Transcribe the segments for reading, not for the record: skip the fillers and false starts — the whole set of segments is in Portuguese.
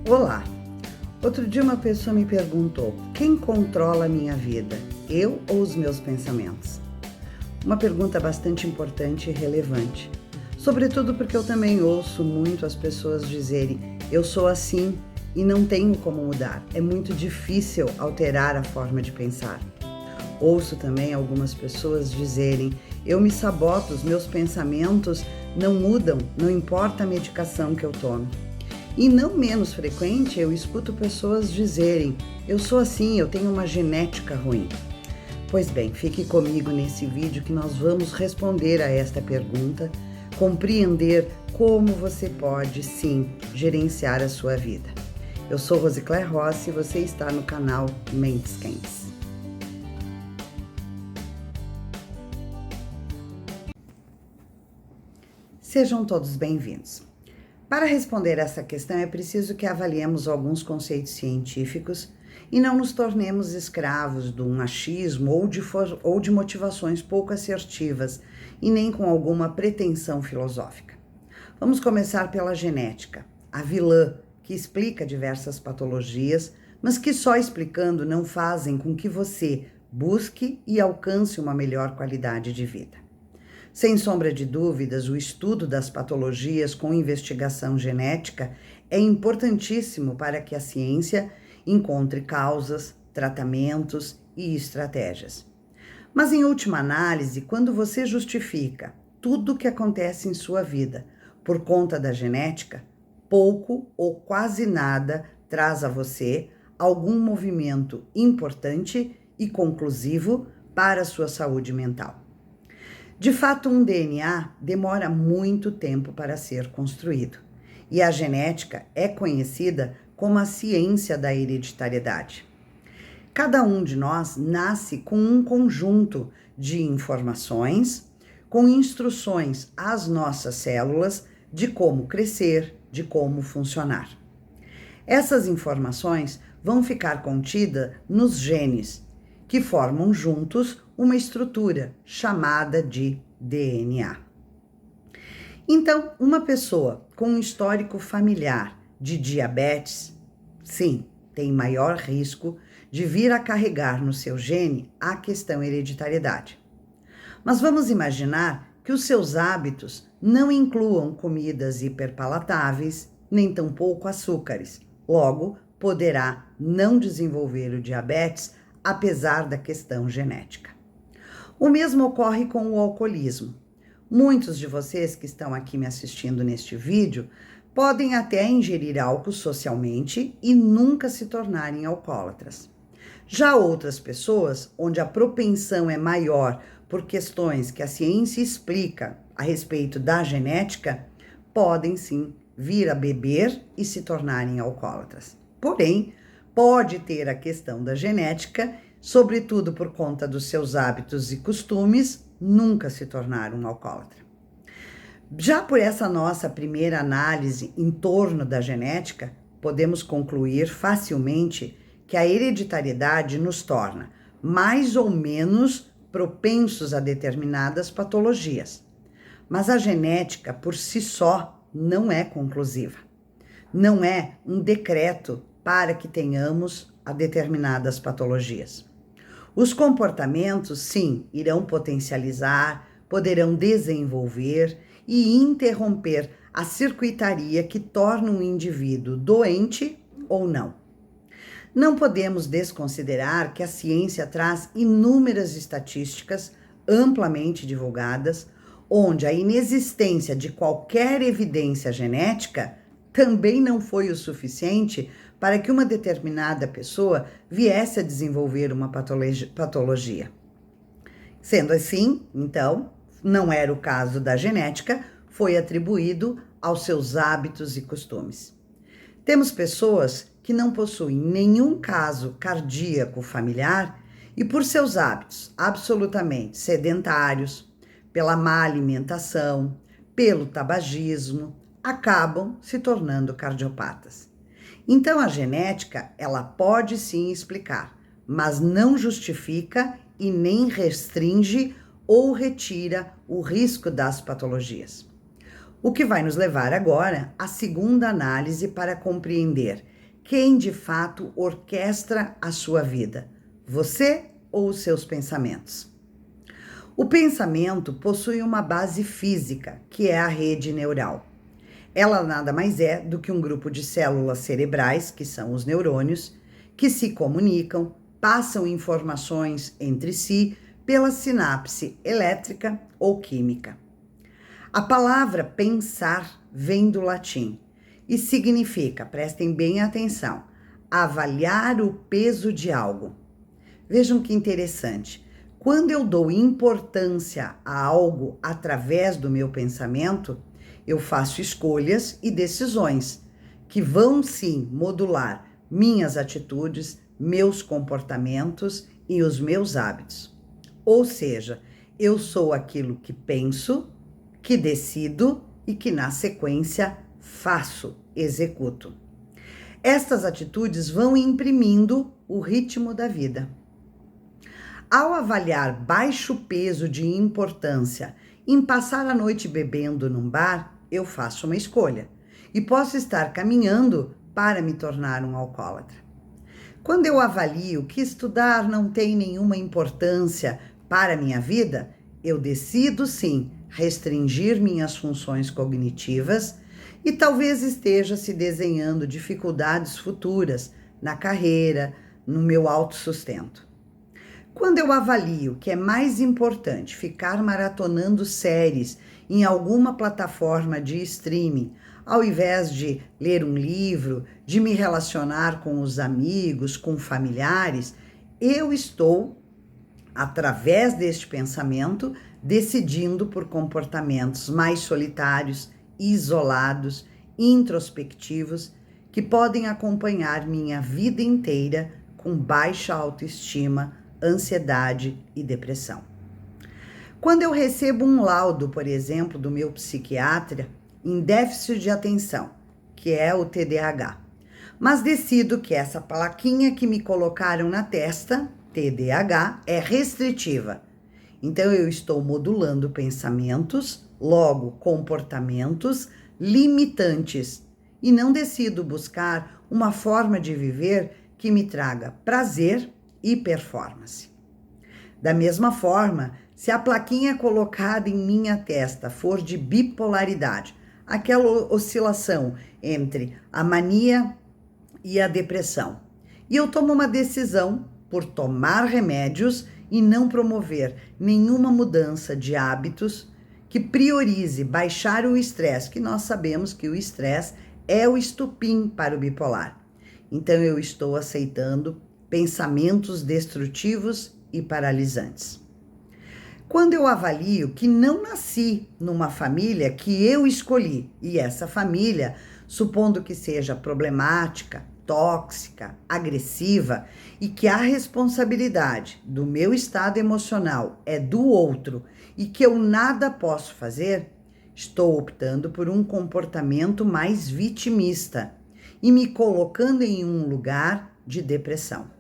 Olá! Outro dia uma pessoa me perguntou: quem controla a minha vida, eu ou os meus pensamentos? Uma pergunta bastante importante e relevante, sobretudo porque eu também ouço muito as pessoas dizerem: eu sou assim e não tenho como mudar, é muito difícil alterar a forma de pensar. Ouço também algumas pessoas dizerem: eu me saboto, os meus pensamentos não mudam, não importa a medicação que eu tomo. E não menos frequente, eu escuto pessoas dizerem: eu sou assim, eu tenho uma genética ruim. Pois bem, fique comigo nesse vídeo que nós vamos responder a esta pergunta, compreender como você pode, sim, gerenciar a sua vida. Eu sou Rosicléia Rossi e você está no canal Mentes Quentes. Sejam todos bem-vindos. Para responder essa questão, é preciso que avaliemos alguns conceitos científicos e não nos tornemos escravos de um achismo ou de motivações pouco assertivas e nem com alguma pretensão filosófica. Vamos começar pela genética, a vilã que explica diversas patologias, mas que só explicando não fazem com que você busque e alcance uma melhor qualidade de vida. Sem sombra de dúvidas, o estudo das patologias com investigação genética é importantíssimo para que a ciência encontre causas, tratamentos e estratégias. Mas, em última análise, quando você justifica tudo o que acontece em sua vida por conta da genética, pouco ou quase nada traz a você algum movimento importante e conclusivo para a sua saúde mental. De fato, um DNA demora muito tempo para ser construído, e a genética é conhecida como a ciência da hereditariedade. Cada um de nós nasce com um conjunto de informações, com instruções às nossas células de como crescer, de como funcionar. Essas informações vão ficar contidas nos genes, que formam juntos uma estrutura chamada de DNA. Então, uma pessoa com um histórico familiar de diabetes, sim, tem maior risco de vir a carregar no seu gene a questão hereditariedade. Mas vamos imaginar que os seus hábitos não incluam comidas hiperpalatáveis, nem tampouco açúcares. Logo, poderá não desenvolver o diabetes apesar da questão genética. O mesmo ocorre com o alcoolismo. Muitos de vocês que estão aqui me assistindo neste vídeo podem até ingerir álcool socialmente e nunca se tornarem alcoólatras. Já outras pessoas, onde a propensão é maior por questões que a ciência explica a respeito da genética, podem sim vir a beber e se tornarem alcoólatras. Porém, pode ter a questão da genética, sobretudo por conta dos seus hábitos e costumes, nunca se tornar um alcoólatra. Já por essa nossa primeira análise em torno da genética, podemos concluir facilmente que a hereditariedade nos torna mais ou menos propensos a determinadas patologias. Mas a genética, por si só, não é conclusiva. Não é um decreto para que tenhamos a determinadas patologias. Os comportamentos, sim, irão potencializar, poderão desenvolver e interromper a circuitaria que torna um indivíduo doente ou não. Não podemos desconsiderar que a ciência traz inúmeras estatísticas amplamente divulgadas, onde a inexistência de qualquer evidência genética também não foi o suficiente para que uma determinada pessoa viesse a desenvolver uma patologia. Sendo assim, então, não era o caso da genética, foi atribuído aos seus hábitos e costumes. Temos pessoas que não possuem nenhum caso cardíaco familiar e por seus hábitos absolutamente sedentários, pela má alimentação, pelo tabagismo, acabam se tornando cardiopatas. Então, a genética, ela pode sim explicar, mas não justifica e nem restringe ou retira o risco das patologias. O que vai nos levar agora à segunda análise para compreender quem de fato orquestra a sua vida? Você ou os seus pensamentos? O pensamento possui uma base física, que é a rede neural. Ela nada mais é do que um grupo de células cerebrais, que são os neurônios, que se comunicam, passam informações entre si pela sinapse elétrica ou química. A palavra pensar vem do latim e significa, prestem bem atenção, avaliar o peso de algo. Vejam que interessante. Quando eu dou importância a algo através do meu pensamento, eu faço escolhas e decisões que vão sim modular minhas atitudes, meus comportamentos e os meus hábitos. Ou seja, eu sou aquilo que penso, que decido e que na sequência faço, executo. Estas atitudes vão imprimindo o ritmo da vida. Ao avaliar baixo peso de importância em passar a noite bebendo num bar, eu faço uma escolha e posso estar caminhando para me tornar um alcoólatra. Quando eu avalio que estudar não tem nenhuma importância para a minha vida, eu decido sim restringir minhas funções cognitivas e talvez esteja se desenhando dificuldades futuras na carreira, no meu autossustento. Quando eu avalio que é mais importante ficar maratonando séries em alguma plataforma de streaming, ao invés de ler um livro, de me relacionar com os amigos, com familiares, eu estou, através deste pensamento, decidindo por comportamentos mais solitários, isolados, introspectivos, que podem acompanhar minha vida inteira com baixa autoestima, ansiedade e depressão. Quando eu recebo um laudo, por exemplo, do meu psiquiatra em déficit de atenção, que é o TDAH, mas decido que essa plaquinha que me colocaram na testa, TDAH, é restritiva. Então eu estou modulando pensamentos, logo comportamentos limitantes, e não decido buscar uma forma de viver que me traga prazer e performance. Da mesma forma, se a plaquinha colocada em minha testa for de bipolaridade, aquela oscilação entre a mania e a depressão, e eu tomo uma decisão por tomar remédios e não promover nenhuma mudança de hábitos que priorize baixar o estresse, que nós sabemos que o estresse é o estupim para o bipolar. Então eu estou aceitando pensamentos destrutivos e paralisantes. Quando eu avalio que não nasci numa família que eu escolhi, e essa família, supondo que seja problemática, tóxica, agressiva, e que a responsabilidade do meu estado emocional é do outro e que eu nada posso fazer, estou optando por um comportamento mais vitimista e me colocando em um lugar de depressão.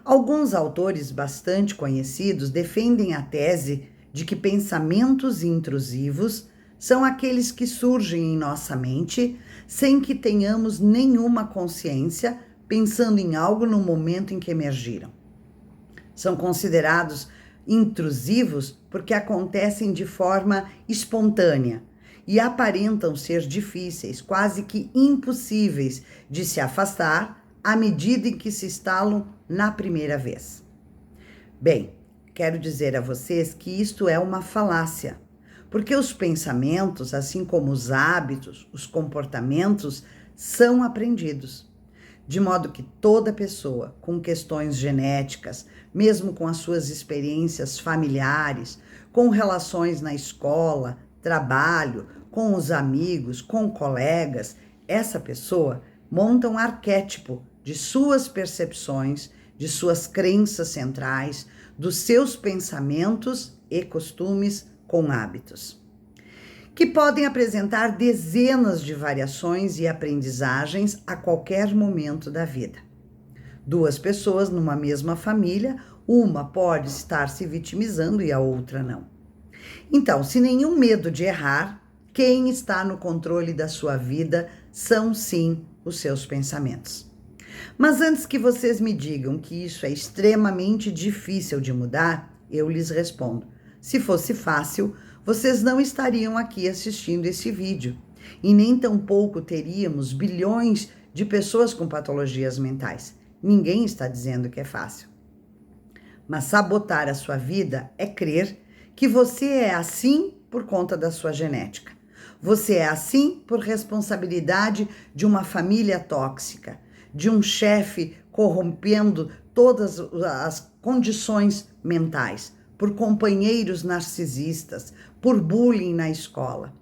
Alguns autores bastante conhecidos defendem a tese de que pensamentos intrusivos são aqueles que surgem em nossa mente sem que tenhamos nenhuma consciência, pensando em algo no momento em que emergiram. São considerados intrusivos porque acontecem de forma espontânea e aparentam ser difíceis, quase que impossíveis de se afastar à medida em que se instalam na primeira vez. Bem, quero dizer a vocês que isto é uma falácia, porque os pensamentos, assim como os hábitos, os comportamentos, são aprendidos. De modo que toda pessoa com questões genéticas, mesmo com as suas experiências familiares, com relações na escola, trabalho, com os amigos, com colegas, essa pessoa monta um arquétipo de suas percepções, de suas crenças centrais, dos seus pensamentos e costumes com hábitos, que podem apresentar dezenas de variações e aprendizagens a qualquer momento da vida. Duas pessoas numa mesma família, uma pode estar se vitimizando e a outra não. Então, sem nenhum medo de errar, quem está no controle da sua vida são sim os seus pensamentos. Mas antes que vocês me digam que isso é extremamente difícil de mudar, eu lhes respondo: se fosse fácil, vocês não estariam aqui assistindo esse vídeo e nem tampouco teríamos bilhões de pessoas com patologias mentais. Ninguém está dizendo que é fácil. Mas sabotar a sua vida é crer que você é assim por conta da sua genética. Você é assim por responsabilidade de uma família tóxica, de um chefe corrompendo todas as condições mentais, por companheiros narcisistas, por bullying na escola.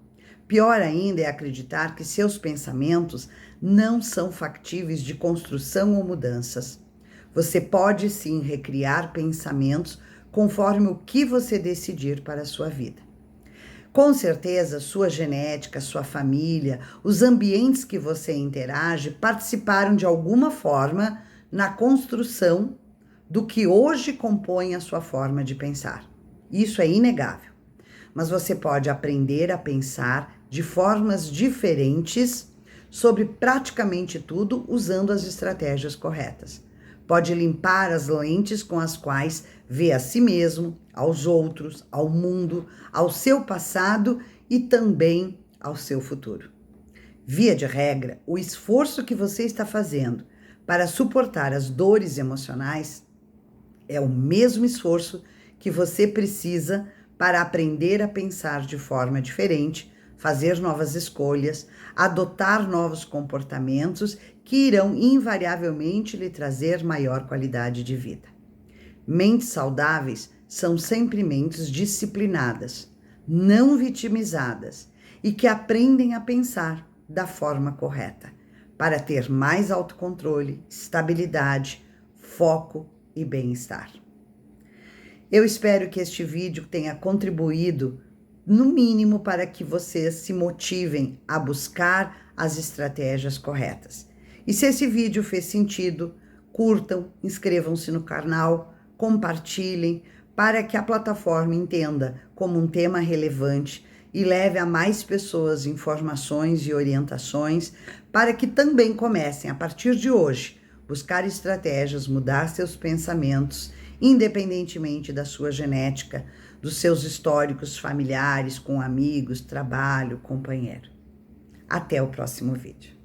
Pior ainda é acreditar que seus pensamentos não são factíveis de construção ou mudanças. Você pode sim recriar pensamentos conforme o que você decidir para a sua vida. Com certeza, sua genética, sua família, os ambientes que você interage participaram de alguma forma na construção do que hoje compõe a sua forma de pensar. Isso é inegável. Mas você pode aprender a pensar de formas diferentes sobre praticamente tudo usando as estratégias corretas. Pode limpar as lentes com as quais vê a si mesmo, aos outros, ao mundo, ao seu passado e também ao seu futuro. Via de regra, o esforço que você está fazendo para suportar as dores emocionais é o mesmo esforço que você precisa para aprender a pensar de forma diferente, fazer novas escolhas, adotar novos comportamentos que irão invariavelmente lhe trazer maior qualidade de vida. Mentes saudáveis são sempre mentes disciplinadas, não vitimizadas e que aprendem a pensar da forma correta, para ter mais autocontrole, estabilidade, foco e bem-estar. Eu espero que este vídeo tenha contribuído, no mínimo, para que vocês se motivem a buscar as estratégias corretas. E se esse vídeo fez sentido, curtam, inscrevam-se no canal, compartilhem, para que a plataforma entenda como um tema relevante e leve a mais pessoas informações e orientações para que também comecem, a partir de hoje, buscar estratégias, mudar seus pensamentos, independentemente da sua genética, dos seus históricos familiares, com amigos, trabalho, companheiro. Até o próximo vídeo.